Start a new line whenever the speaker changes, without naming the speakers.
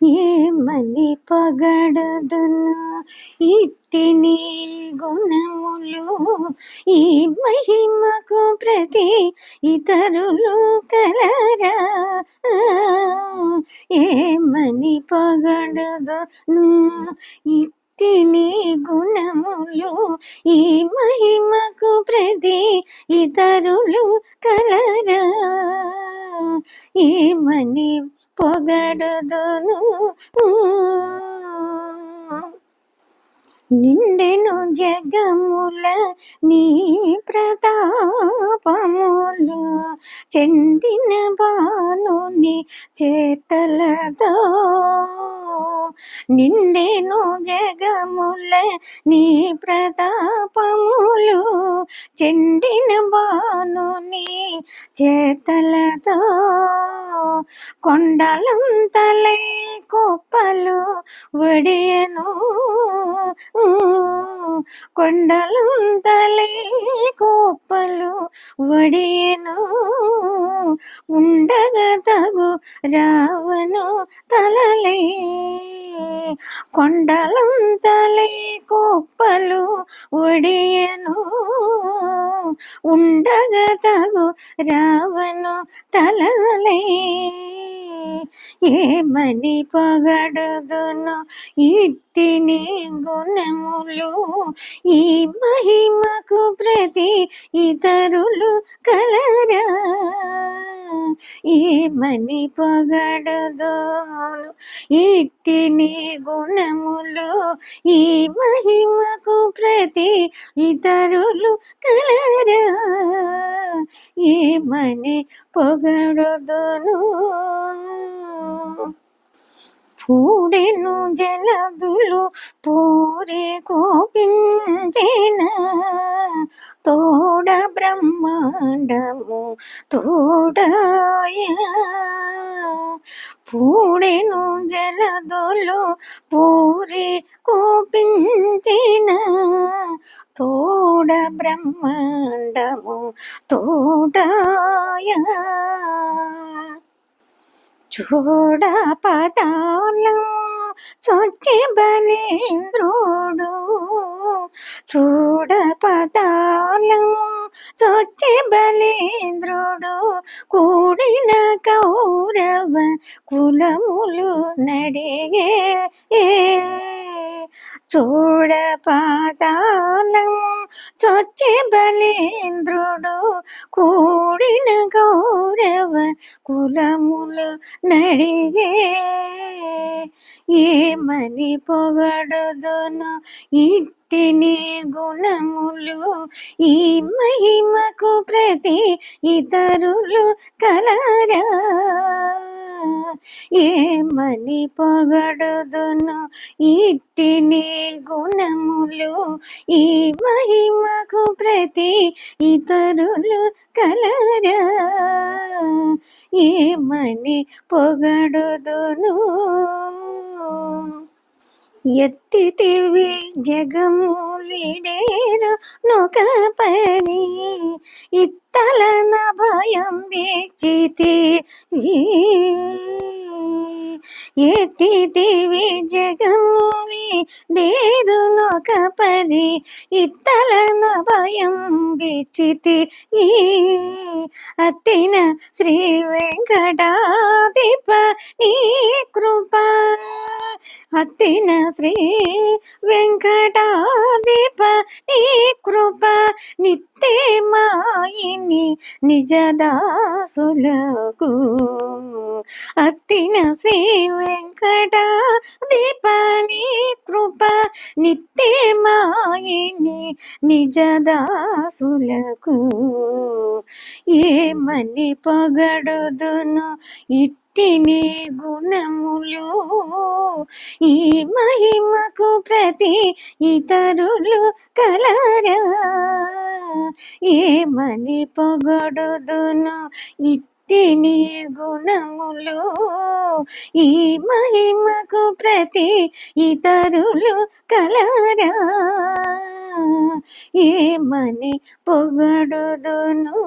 ఏమని పొగడదును ఇట్టి నీ గుణములు, ఈ మహిమకు ప్రతి ఇతరులు కలరా. ఏమని పొగడదును ఇట్టి నీ గుణములు, ఈ మహిమకు ప్రతి ఇతరులు కలరా. ఏమని పొగడదును నిండెను జగముల నీ ప్రతాపములు, చెందిన భానుని చేతలతో. నిండెను జగముల నీ ప్రతాపములు, చెందిన భానుని చేతలతో. కొండలంతలై కుప్పలు వడియను, కొండలంతలై కుప్పలు వడియను. ఉండగా తగు రావను తలలై, కొండలంతలై కుప్పలు వడియను. ఉండగా తగు రావను తలలై. ఏమని పొగడదును ఇట్టి నీ గుణములు, ఈ మహిమకు ప్రతి ఇతరులు కలరా. ఏమని పొగడదును ఇట్టి నీ గుణములు, ఈ మహిమకు ప్రతి ఇతరులు కలరా. ఏమని పొగడదును పూడెను జలదులు పూరి కోపించిన, తోడ బ్రహ్మాండము తోడాయ. పూడెను జలదులు పూరి కోపించిన, తోడ బ్రహ్మాండము తోడాయ. చూడ పదాలం చొచ్చె బలేంద్రుడు, చూడ పదాలం చొచ్చె బలేంద్రుడు. కూడిన కౌరవ కులములు నడిగే, చూడ పాతాళం చొచ్చె బలేంద్రుడు. కూడిన కౌరవ కులములు నడిగే. ఏమని పొగడదును ఇట్టి నీ గుణములు, ఈ మహిమకు ప్రతి ఇతరులు కలరా. ఏమని పొగడదును ఇట్టి నీ గుణములు, ఈ మహిమకు ప్రతి ఇతరులు కలరా. ఏమని పొగడదును ఎత్తితివి జగములిడేరు నొక పని, ఇత్తలన భయం వేచితి. ఎత్తితివి జగములిడేరు నొక పని, ఇత్తలన భయం వేచితి. అత్తిన శ్రీ వెంకటాధిప నీ కృప, అత్తిన శ్రీ వెంకటాధిప నీ కృప. నిత్యమాయిని నిజదాసులకు, అత్తిన శ్రీ వెంకటాధిప నీ కృప. నిత్యమాయిని నిజదాసులకు. ఏమని పొగడదును ఇట్టి నీ గుణములు, ఈ మహిమకు ప్రతి ఇతరులు కలరా. ఏమని పొగడదును ఇట్టి నీ గుణములు, ఈ మహిమకు ప్రతి ఇతరులు కలరా. ఏమని పొగడదును.